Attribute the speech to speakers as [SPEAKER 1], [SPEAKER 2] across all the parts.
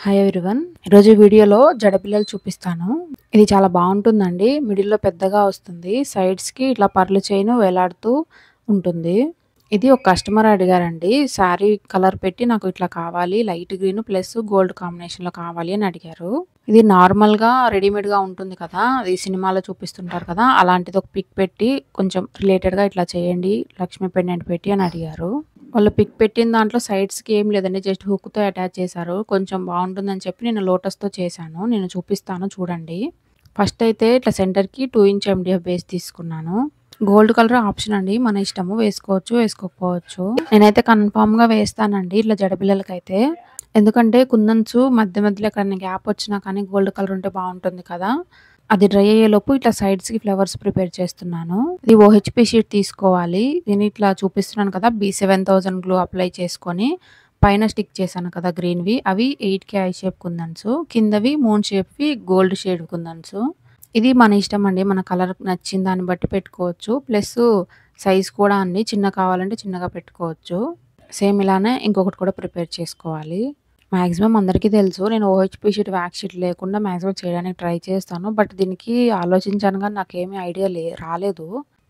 [SPEAKER 1] Hi everyone. ఈరోజు వీడియోలో జడపిల్లలు చూపిస్తాను. ఇది చాలా బాగుంటుందండి. మిడిల్‌లో పెద్దగా వస్తుంది. సైడ్స్‌కి ఇట్లా పర్ల్ చైన్ వేలాడుతూ ఉంటుంది. ఇది ఒక కస్టమర్ అడిగారండి. శారీ కలర్ పెట్టి నాకు ఇట్లా కావాలి. లైట్ గ్రీన్ ప్లస్ గోల్డ్ కాంబినేషన్‌లో కావాలి అని అడిగారు. ఇది నార్మల్‌గా రెడీమేడ్‌గా ఉంటుంది కదా! అది సినిమాలో చూపిస్తుంటారు కదా! అలాంటిది ఒక పిక్ పెట్టి కొంచెం రిలేటెడ్‌గా ఇట్లా చేయండి. లక్ష్మీ పెండెంట్ పెట్టి అని అడిగారు. వాళ్ళు పిక్ పెట్టిన దాంట్లో సైడ్స్‌కి ఏం లేదండి. జస్ట్ హుక్‌తో అటాచ్ చేశారు. కొంచెం బావుంటుందని చెప్పి నేను లోటస్‌తో చేశాను. నేను చూపిస్తాను చూడండి. ఫస్ట్ అయితే ఇట్లా సెంటర్‌కి 2 ఇంచ్ ఎండీఎఫ్ బేస్ తీసుకున్నాను. గోల్డ్ కలర్ ఆప్షన్ అండి. మన ఇష్టము వేసుకోవచ్చు, వేసుకోకపోవచ్చు. నేనైతే కన్ఫర్మ్‌గా వేస్తానండి ఇట్లా జడబిళ్ళలకైతే. ఎందుకంటే కుందన్స్ మధ్య మధ్యలో ఎక్కడైనా గ్యాప్ వచ్చినా కానీ గోల్డ్ కలర్ ఉంటే బావుంటుంది కదా! అది డ్రై అయ్యేలోపు ఇట్లా సైడ్స్‌కి ఫ్లవర్స్ ప్రిపేర్ చేస్తున్నాను. ఇది ఓహెచ్‌పి షీట్ తీసుకోవాలి. దీన్ని ఇట్లా చూపిస్తున్నాను కదా! B7000 గ్లూ అప్లై చేసుకొని పైన స్టిక్ చేశాను కదా గ్రీన్‌వి అవి 8K ఐ షేప్ కుందన్స్. కిందవి మూన్ షేప్‌వి గోల్డ్ షేడ్ కుందన్స్. ఇది మన ఇష్టం అండి. మన కలర్ నచ్చిన దాన్ని బట్టి పెట్టుకోవచ్చు. ప్లస్ సైజ్ కూడా అండి చిన్న కావాలంటే చిన్నగా పెట్టుకోవచ్చు. సేమ్ ఇలానే ఇంకొకటి కూడా ప్రిపేర్ చేసుకోవాలి. మాక్సిమం అందరికీ తెలుసు. నేను ఓహెచ్‌పి షీట్, వ్యాక్స్ షీట్ లేకుండా మాక్సిమం చేయడానికి ట్రై చేస్తాను. బట్ దీనికి ఆలోచించాను గానీ నాకేమీ ఐడియా రాలేదు.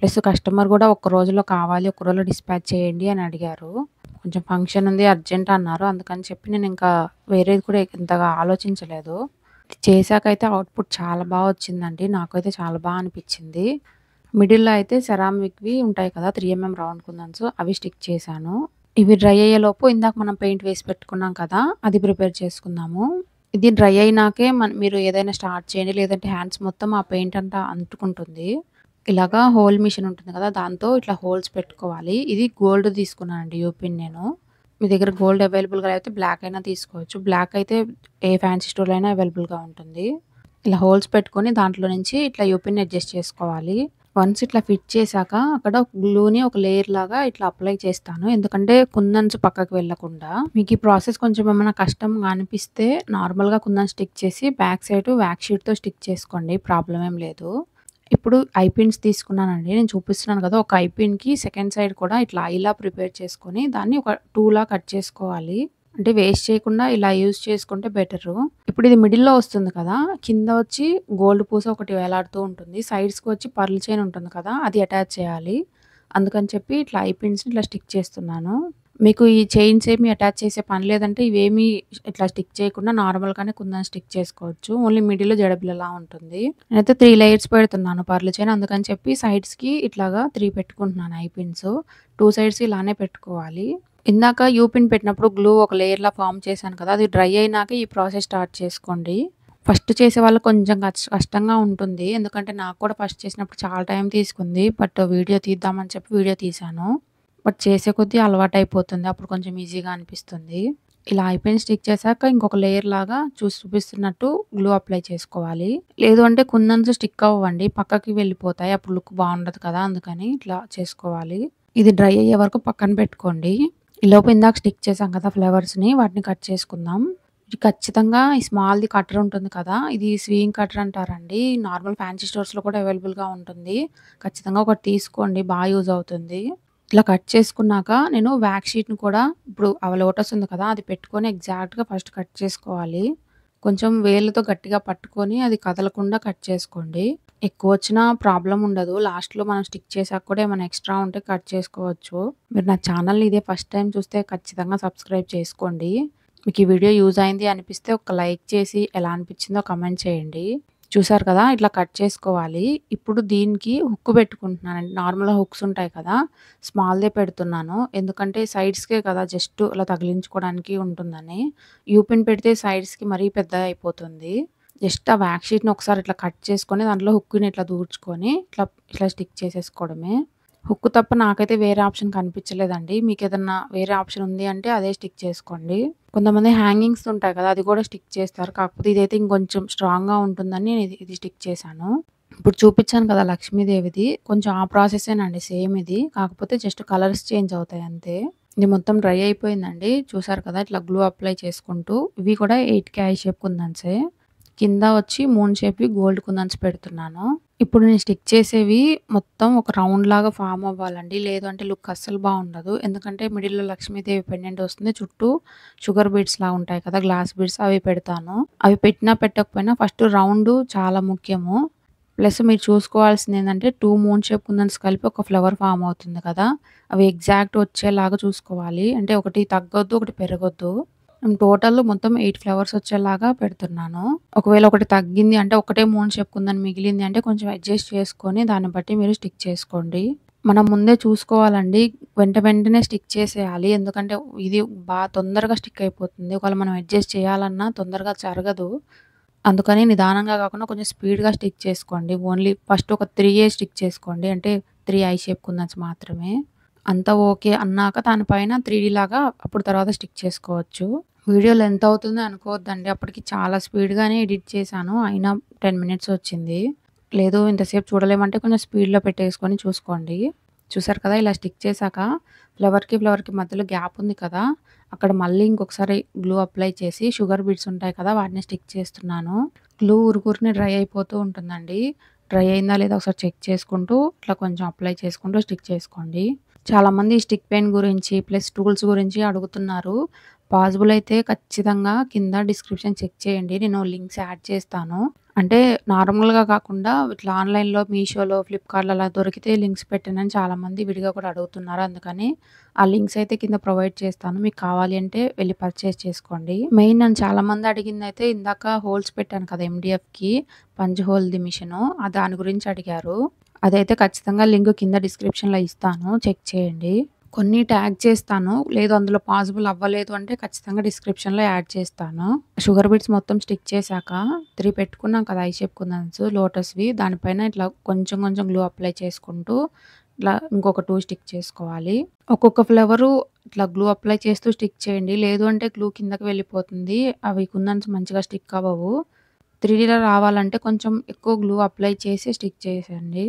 [SPEAKER 1] ప్లస్ కస్టమర్ గూడా ఒక్క రోజులో కావాలి, ఒక్క రోజులో డిస్పాచ్ చేయండి అని అడిగారు. కొంచెం ఫంక్షన్ ఉంది అర్జెంట్ అన్నారు. అందుకని చెప్పి నేనింకా వేరేది కూడా ఇంతగా ఆలోచించలేదు. చేశాకైతే అవుట్‌పుట్ చాలా బా వచ్చిందండి. నాకైతే చాలా బా అనిపిచ్చింది. మిడిల్‌లో అయితే సెరామిక్‌వి ఉంటాయి కదా! 3 ఎంఎం రౌండ్ కుందన్స్ అవి స్టిక్ చేశాను. ఇవి డ్రై అయ్యేలోపు ఇందాక మనం పెయింట్ వేసి పెట్టుకున్నాం కదా! అది ప్రిపేర్ చేసుకుందాము. ఇది డ్రై అయినాకే మీరు ఏదైనా స్టార్ట్ చేయండి. లేదంటే హ్యాండ్స్ మొత్తం ఆ పెయింట్ అంతా అంటుకుంటుంది. ఇలాగా హోల్ మిషన్ ఉంటుంది కదా! దాంతో ఇట్లా హోల్స్ పెట్టుకోవాలి. ఇది గోల్డ్ తీసుకున్నానండి యూపిన్ నేను. మీ దగ్గర గోల్డ్ అవైలబుల్‌గా అయితే బ్లాక్ అయినా తీసుకోవచ్చు. బ్లాక్ అయితే ఏ ఫ్యాన్సీ స్టోర్‌లో అయినా అవైలబుల్‌గా ఉంటుంది. ఇలా హోల్స్ పెట్టుకొని దాంట్లో నుంచి ఇట్లా యూపిన్ అడ్జస్ట్ చేసుకోవాలి. వన్స్ ఇట్లా ఫిట్ చేశాక అక్కడ గ్లూని ఒక లేయర్ లాగా ఇట్లా అప్లై చేస్తాను. ఎందుకంటే కుందన్స్ పక్కకు వెళ్ళకుండా. మీకు ఈ ప్రాసెస్ కొంచెం ఏమైనా కష్టంగా అనిపిస్తే నార్మల్‌గా కుందన్ స్టిక్ చేసి బ్యాక్ సైడ్ వ్యాక్స్ షీట్‌తో స్టిక్ చేసుకోండి. ప్రాబ్లమ్ ఏం లేదు. ఇప్పుడు ఐ పిన్స్ తీసుకున్నానండి. నేను చూపిస్తున్నాను కదా! ఒక ఐ పిన్‌కి సెకండ్ సైడ్ కూడా ఇట్లా ఐలా ప్రిపేర్ చేసుకొని దాన్ని ఒక 2లా కట్ చేసుకోవాలి. అంటే వేస్ట్ చేయకుండా ఇలా యూజ్ చేసుకుంటే బెటరు. ఇప్పుడు ఇది మిడిల్‌లో వస్తుంది కదా! కింద వచ్చి గోల్డ్ పూస ఒకటి వేలాడుతూ ఉంటుంది. సైడ్స్‌కి వచ్చి పర్ల్ చైన్ ఉంటుంది కదా! అది అటాచ్ చేయాలి. అందుకని చెప్పి ఇట్లా ఐ పిన్స్‌ని ఇట్లా స్టిక్ చేస్తున్నాను. మీకు ఈ చైన్స్ ఏమి అటాచ్ చేసే పని లేదంటే ఇవేమి ఇట్లా స్టిక్ చేయకుండా నార్మల్‌గానే కుందన్ స్టిక్ చేసుకోవచ్చు. ఓన్లీ మిడిల్‌లో జడబిల్లలా ఉంటుంది. నేనైతే 3 లేయర్స్ పెడుతున్నాను పర్ల్ చైన్. అందుకని చెప్పి సైడ్స్‌కి ఇట్లాగా 3 పెట్టుకుంటున్నాను ఐ పిన్స్. 2 సైడ్స్ ఇలానే పెట్టుకోవాలి. ఇందాక యూ పిన్ పెట్టినప్పుడు గ్లూ ఒక లేయర్‌లా ఫార్మ్ చేశాను కదా! అది డ్రై అయినాక ఈ ప్రాసెస్ స్టార్ట్ చేసుకోండి. ఫస్ట్ చేసేవాళ్ళకి కొంచెం కష్టంగా ఉంటుంది. ఎందుకంటే నాకు కూడా ఫస్ట్ చేసినప్పుడు చాలా టైం తీసుకుంది. బట్ వీడియో తీద్దామని చెప్పి వీడియో తీశాను. బట్ చేసే కొద్దీ అలవాటయిపోతుంది. అప్పుడు కొంచెం ఈజీగా అనిపిస్తుంది. ఇలా అయిపోయిన స్టిక్ చేశాక ఇంకొక లేయర్ లాగా చూపిస్తున్నట్టు గ్లూ అప్లై చేసుకోవాలి. లేదు అంటే కుందన్స్ స్టిక్ అవ్వండి. పక్కకి వెళ్ళిపోతాయి. అప్పుడు లుక్ బావుండదు కదా! అందుకని ఇట్లా చేసుకోవాలి. ఇది డ్రై అయ్యే వరకు పక్కన పెట్టుకోండి. ఈలోపు ఇందాక స్టిక్ చేసాం కదా ఫ్లవర్స్‌ని వాటిని కట్ చేసుకుందాం. ఇది ఖచ్చితంగా ఈ స్మాల్‌ది కట్టర్ ఉంటుంది కదా! ఇది స్వింగ్ కట్టర్ అంటారండి. నార్మల్ ఫ్యాన్సీ స్టోర్స్‌లో కూడా అవైలబుల్‌గా ఉంటుంది. ఖచ్చితంగా ఒకటి తీసుకోండి. యూజ్ అవుతుంది. ఇట్లా కట్ చేసుకున్నాక నేను వ్యాక్స్ షీట్‌ని కూడా ఇప్పుడు లోటస్ ఉంది కదా! అది పెట్టుకొని ఎగ్జాక్ట్‌గా ఫస్ట్ కట్ చేసుకోవాలి. కొంచెం వేళ్ళతో గట్టిగా పట్టుకొని అది కదలకుండా కట్ చేసుకోండి. ఎక్కువొచ్చినా ప్రాబ్లమ్ ఉండదు. లాస్ట్‌లో మనం స్టిక్ చేసాక కూడా ఏమైనా ఎక్స్‌ట్రా ఉంటే కట్ చేసుకోవచ్చు. మీరు నా ఛానల్‌ని ఇదే ఫస్ట్ టైమ్ చూస్తే ఖచ్చితంగా సబ్స్క్రైబ్ చేసుకోండి. మీకు ఈ వీడియో యూజ్ అయింది అనిపిస్తే ఒక లైక్ చేసి ఎలా అనిపించిందో కామెంట్ చేయండి. చూసారు కదా! ఇట్లా కట్ చేసుకోవాలి. ఇప్పుడు దీనికి హుక్ పెట్టుకుంటున్నానండి. నార్మల్‌గా హుక్స్ ఉంటాయి కదా! స్మాల్‌దే పెడుతున్నాను. ఎందుకంటే సైడ్స్‌కే కదా జస్ట్ అలా తగిలించుకోవడానికి ఉంటుందని. యూ పిన్ పెడితే సైడ్స్‌కి మరీ పెద్దగా అయిపోతుంది. జస్ట్ ఆ వ్యాక్స్ షీట్‌ని ఒకసారి ఇట్లా కట్ చేసుకొని దాంట్లో హుక్‌ని ఇట్లా దూర్చుకొని ఇట్లా స్టిక్ చేసేసుకోవడమే. హుక్ తప్ప నాకైతే వేరే ఆప్షన్ కనిపించలేదండి. మీకేదన్నా వేరే ఆప్షన్ ఉంది అంటే అదే స్టిక్ చేసుకోండి. కొంతమంది హ్యాంగింగ్స్ ఉంటాయి కదా! అది కూడా స్టిక్ చేస్తారు. కాకపోతే ఇదైతే ఇంకొంచెం స్ట్రాంగ్‌గా ఉంటుందని నేను ఇది స్టిక్ చేశాను. ఇప్పుడు చూపించాను కదా లక్ష్మీదేవిది. కొంచెం ఆ ప్రాసెసేనండి సేమ్ ఇది. కాకపోతే జస్ట్ కలర్స్ చేంజ్ అవుతాయి అంతే. ఇది మొత్తం డ్రై అయిపోయిందండి. చూసారు కదా! ఇట్లా గ్లూ అప్లై చేసుకుంటూ ఇవి కూడా 8K ఐ షేప్ కుందన్సే. కింద వచ్చి మూన్ షేప్‌వి గోల్డ్ కుందన్స్ పెడుతున్నాను. ఇప్పుడు నేను స్టిక్ చేసేవి మొత్తం ఒక రౌండ్‌లాగా ఫార్మ్ అవ్వాలండి. లేదు అంటే లుక్ అస్సలు బావుండదు. ఎందుకంటే మిడిల్‌లో లక్ష్మీదేవి పెండెంట్ వస్తుంది. చుట్టూ షుగర్ బీడ్స్‌లా ఉంటాయి కదా! గ్లాస్ బీడ్స్ అవి పెడతాను. అవి పెట్టినా పెట్టకపోయినా ఫస్ట్ రౌండు చాలా ముఖ్యము. ప్లస్ మీరు చూసుకోవాల్సిందేంటంటే 2 మూన్ షేప్ కుందన్స్ కలిపి ఒక ఫ్లవర్ ఫార్మ్ అవుతుంది కదా! అవి ఎగ్జాక్ట్ వచ్చేలాగా చూసుకోవాలి. అంటే ఒకటి తగ్గొద్దు, ఒకటి పెరగొద్దు. టోటల్ మొత్తం 8 ఫ్లవర్స్ వచ్చేలాగా పెడుతున్నాను. ఒకవేళ ఒకటి తగ్గింది అంటే ఒకటే మూన్ షేప్ కుందన్ మిగిలింది అంటే కొంచెం అడ్జస్ట్ చేసుకొని దాన్ని బట్టి మీరు స్టిక్ చేసుకోండి. మనం ముందే చూసుకోవాలండి. వెంటనే స్టిక్ చేసేయాలి. ఎందుకంటే ఇది తొందరగా స్టిక్ అయిపోతుంది. ఒకవేళ మనం అడ్జస్ట్ చేయాలన్నా తొందరగా జరగదు. అందుకని నిదానంగా కాకుండా కొంచెం స్పీడ్‌గా స్టిక్ చేసుకోండి. ఓన్లీ ఫస్ట్ ఒక 3 స్టిక్ చేసుకోండి. అంటే 3 ఐ షేప్ కుందన్స్ మాత్రమే. అంతా ఓకే అన్నాక దానిపైన 3 లాగా అప్పుడు తర్వాత స్టిక్ చేసుకోవచ్చు. వీడియో లెంత్ అవుతుంది అనుకోవద్దండి. అప్పటికి చాలా స్పీడ్‌గానే ఎడిట్ చేశాను. అయినా 10 మినిట్స్ వచ్చింది. లేదు ఇంతసేపు చూడలేమంటే కొంచెం స్పీడ్‌లో పెట్టేసుకొని చూసుకోండి. చూసారు కదా! ఇలా స్టిక్ చేశాక ఫ్లవర్‌కి మధ్యలో గ్యాప్ ఉంది కదా! అక్కడ మళ్ళీ ఇంకొకసారి గ్లూ అప్లై చేసి షుగర్ బీడ్స్ ఉంటాయి కదా! వాటిని స్టిక్ చేస్తున్నాను. గ్లూ ఊరుకూరునే డ్రై అయిపోతూ ఉంటుందండి. డ్రై అయిందా లేదా ఒకసారి చెక్ చేసుకుంటూ ఇట్లా కొంచెం అప్లై చేసుకుంటూ స్టిక్ చేసుకోండి. చాలామంది స్టిక్ పెన్ గురించి ప్లస్ టూల్స్ గురించి అడుగుతున్నారు. పాసిబుల్ అయితే ఖచ్చితంగా కింద డిస్క్రిప్షన్ చెక్ చేయండి. నేను లింక్స్ యాడ్ చేస్తాను. అంటే నార్మల్‌గా కాకుండా ఇట్లా ఆన్‌లైన్‌లో మీషోలో, ఫ్లిప్‌కార్ట్‌లో అలా దొరికితే లింక్స్ పెట్టండని చాలామంది విడిగా కూడా అడుగుతున్నారు. అందుకని ఆ లింక్స్ అయితే కింద ప్రొవైడ్ చేస్తాను. మీకు కావాలి అంటే వెళ్లి పర్చేస్ చేసుకోండి. మెయిన్ నన్ను చాలామంది అడిగిందైతే ఇందాక హోల్స్ పెట్టాను కదా! ఎండీఎఫ్‌కి పంచ్ హోల్‌ది మిషను. దాని గురించి అడిగారు. అదైతే ఖచ్చితంగా లింక్ కింద డిస్క్రిప్షన్‌లో ఇస్తాను. చెక్ చేయండి. కొన్ని ట్యాగ్ చేస్తాను. లేదు అందులో పాసిబుల్ అవ్వలేదు అంటే ఖచ్చితంగా డిస్క్రిప్షన్‌లో యాడ్ చేస్తాను. షుగర్ బీడ్స్ మొత్తం స్టిక్ చేశాక 3 పెట్టుకున్నాం కదా! ఐ షేప్ కుందన్స్ లోటస్‌వి. దానిపైన ఇట్లా కొంచెం కొంచెం గ్లూ అప్లై చేసుకుంటూ ఇట్లా ఇంకొక 2 స్టిక్ చేసుకోవాలి. ఒక్కొక్క ఫ్లవరు ఇట్లా గ్లూ అప్లై చేస్తూ స్టిక్ చేయండి. లేదు అంటే గ్లూ కిందకి వెళ్ళిపోతుంది. అవి కుందన్స్ మంచిగా స్టిక్ అవ్వవు. 3డీలో రావాలంటే కొంచెం ఎక్కువ గ్లూ అప్లై చేసి స్టిక్ చేసేయండి.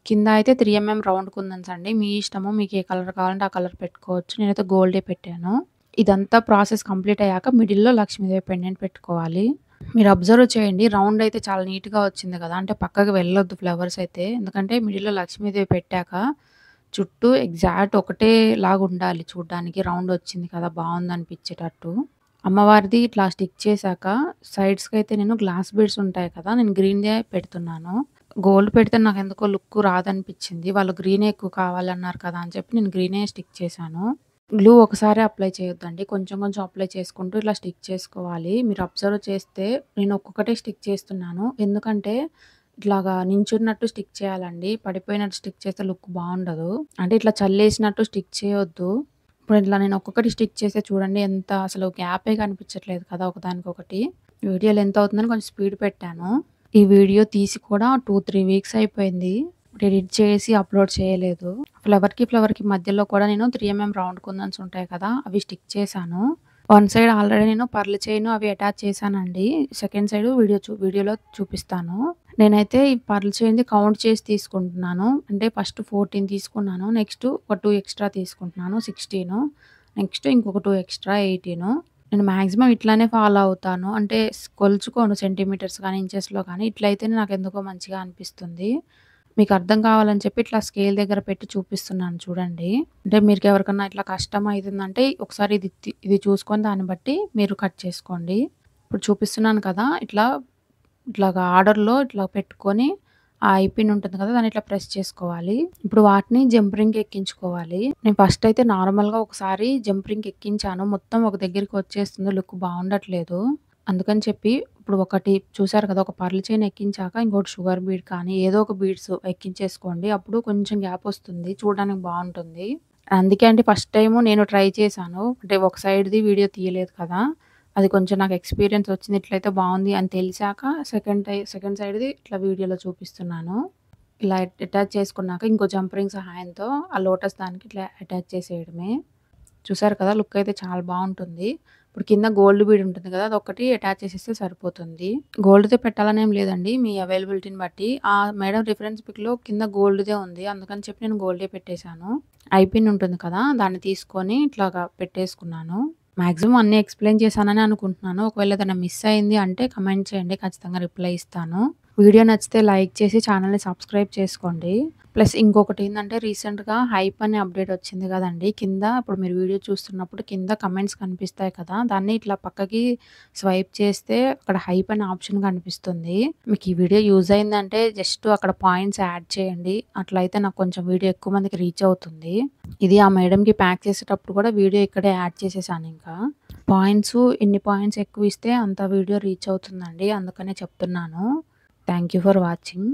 [SPEAKER 1] కింద అయితే 3 రౌండ్ కుందన్స్ అండి. మీ ఇష్టము. మీకు ఏ కలర్ కావాలంటే ఆ కలర్ పెట్టుకోవచ్చు. నేనైతే గోల్డే పెట్టాను. ఇదంతా ప్రాసెస్ కంప్లీట్ అయ్యాక మిడిల్‌లో లక్ష్మీదేవి పెండెంట్ పెట్టుకోవాలి. మీరు అబ్జర్వ్ చేయండి. రౌండ్ అయితే చాలా నీట్‌గా వచ్చింది కదా! అంటే పక్కకి వెళ్ళొద్దు ఫ్లవర్స్ అయితే. ఎందుకంటే మిడిల్‌లో లక్ష్మీదేవి పెట్టాక చుట్టూ ఎగ్జాక్ట్ ఒకటే లాగుండాలి చూడ్డానికి. రౌండ్ వచ్చింది కదా! బావుందనిపించేటట్టు. అమ్మవారిది ఇట్లా స్టిక్ చేశాక సైడ్స్‌కైతే నేను గ్లాస్ బీడ్స్ ఉంటాయి కదా! నేను గ్రీన్‌దే పెడుతున్నాను. గోల్డ్ పెడితే నాకెందుకో లుక్ రాదనిపించింది. వాళ్ళు గ్రీనే ఎక్కువ కావాలన్నారు కదా! అని చెప్పి నేను గ్రీనే స్టిక్ చేశాను. గ్లూ ఒకసారే అప్లై చేయొద్దండి. కొంచెం కొంచెం అప్లై చేసుకుంటూ ఇట్లా స్టిక్ చేసుకోవాలి. మీరు అబ్జర్వ్ చేస్తే నేను ఒక్కొక్కటే స్టిక్ చేస్తున్నాను. ఎందుకంటే ఇట్లాగా నించున్నట్టు స్టిక్ చేయాలండి. పడిపోయినట్టు స్టిక్ చేస్తే లుక్ బావుండదు. అంటే ఇట్లా చల్లేసినట్టు స్టిక్ చేయొద్దు. ఇప్పుడు ఇట్లా నేను ఒక్కొక్కటి స్టిక్ చేస్తే చూడండి ఎంత అసలు గ్యాపే కనిపించట్లేదు కదా! ఒకదానికొకటి. వీడియో లెంత్ అవుతుందని కొంచెం స్పీడ్ పెట్టాను. ఈ వీడియో తీసి కూడా 2, 3 వీక్స్ అయిపోయింది. ఎడిట్ చేసి అప్‌లోడ్ చేయలేదు. ఫ్లవర్‌కి మధ్యలో కూడా నేను 3 రౌండ్ కుందన్స్ ఉంటాయి కదా! అవి స్టిక్ చేశాను. వన్ సైడ్ ఆల్రెడీ నేను పర్ల్ చైన్ అవి అటాచ్ చేశానండి. సెకండ్ సైడ్ వీడియోలో చూపిస్తాను. నేనైతే ఈ పర్ల్ చైన్‌ది కౌంట్ చేసి తీసుకుంటున్నాను. అంటే ఫస్ట్ 14 తీసుకున్నాను. నెక్స్ట్ ఒక 2 ఎక్స్‌ట్రా తీసుకుంటున్నాను 16. నెక్స్ట్ ఇంకొక 2 ఎక్స్‌ట్రా 18. నేను మాక్సిమం ఇట్లానే ఫాలో అవుతాను. అంటే కొలుచుకోను సెంటీమీటర్స్ గానీ, ఇంచెస్‌లో గానీ ఇట్లయితేనే నాకెందుకో మంచిగా అనిపిస్తుంది. మీకు అర్థం కావాలని చెప్పి ఇట్లా స్కేల్ దగ్గర పెట్టి చూపిస్తున్నాను చూడండి. అంటే మీకెవరికన్నా ఇట్లా కష్టమైతుందంటే ఒకసారి ఇది చూసుకొని దాన్ని బట్టి మీరు కట్ చేసుకోండి. ఇప్పుడు చూపిస్తున్నాను కదా! ఇట్లాగా ఆర్డర్‌లో ఇట్లా పెట్టుకొని ఆ ఐ పిన్ ఉంటుంది కదా! దాన్ని ఇట్లా ప్రెస్ చేసుకోవాలి. ఇప్పుడు వాటిని జంప్ రింగ్‌కి ఎక్కించుకోవాలి. నేను ఫస్ట్ అయితే నార్మల్‌గా ఒకసారి జంప్ రింగ్ ఎక్కించాను. మొత్తం ఒక దగ్గరికి వచ్చేస్తుంది. లుక్ బావుండట్లేదు. అందుకని చెప్పి ఇప్పుడు ఒకటి చూసారు కదా! ఒక పర్ల్ చైన్ ఎక్కించాక ఇంకోటి షుగర్ బీడ్ కానీ ఏదో ఒక బీడ్స్ ఎక్కించేసుకోండి. అప్పుడు కొంచెం గ్యాప్ వస్తుంది. చూడడానికి బావుంటుంది. అందుకే అండి ఫస్ట్ టైము నేను ట్రై చేశాను. అంటే ఒక సైడ్‌ది వీడియో తీయలేదు కదా! అది కొంచెం నాకు ఎక్స్‌పీరియన్స్ వచ్చింది. ఇట్లయితే బావుంది అని తెలిసాక సెకండ్ సైడ్‌ది ఇట్లా వీడియోలో చూపిస్తున్నాను. ఇలా అటాచ్ చేసుకున్నాక ఇంకో జంప్ రింగ్ సహాయంతో ఆ లోటస్ దానికి ఇట్లా అటాచ్ చేసేయడమే. చూసారు కదా! లుక్ అయితే చాలా బావుంటుంది. ఇప్పుడు కింద గోల్డ్ బీడ్ ఉంటుంది కదా! అదొక్కటి అటాచ్ చేసేస్తే సరిపోతుంది. గోల్డ్‌దే పెట్టాలని ఏం లేదండి. మీ అవైలబిలిటీని బట్టి. మేడం రిఫరెన్స్ పిక్‌లో కింద గోల్డ్‌దే ఉంది. అందుకని చెప్పి నేను గోల్డే పెట్టేశాను. ఐ పిన్ ఉంటుంది కదా! దాన్ని తీసుకొని ఇట్లాగా పెట్టేసుకున్నాను. మాక్సిమం అన్నీ ఎక్స్‌ప్లెయిన్ చేశాననే అనుకుంటున్నాను. ఒకవేళ ఏదైనా మిస్ అయింది అంటే కమెంట్ చేయండి. ఖచ్చితంగా రిప్లై ఇస్తాను. వీడియో నచ్చితే లైక్ చేసి ఛానల్‌ని సబ్స్క్రైబ్ చేసుకోండి. ప్లస్ ఇంకొకటేందంటే రీసెంట్‌గా హైప్ అనే అప్డేట్ వచ్చింది గదండీ! కింద ఇప్పుడు మీరు వీడియో చూస్తున్నప్పుడు కింద కమెంట్స్ కనిపిస్తాయి కదా! దాన్ని ఇట్లా పక్కకి స్వైప్ చేస్తే అక్కడ హైప్ అనే ఆప్షన్ కనిపిస్తుంది. మీకు ఈ వీడియో యూజ్ అయిందంటే జస్ట్ అక్కడ పాయింట్స్ యాడ్ చేయండి. అట్లయితే నాకు కొంచెం వీడియో ఎక్కువ మందికి రీచ్ అవుతుంది. ఇది ఆ మేడమ్‌కి ప్యాక్ చేసేటప్పుడు కూడా వీడియో ఇక్కడే యాడ్ చేసేసానింకా. ఎన్ని పాయింట్స్ ఎక్కువిస్తే అంత వీడియో రీచ్ అవుతుందండి. అందుకనే చెప్తున్నాను. Thank you for watching.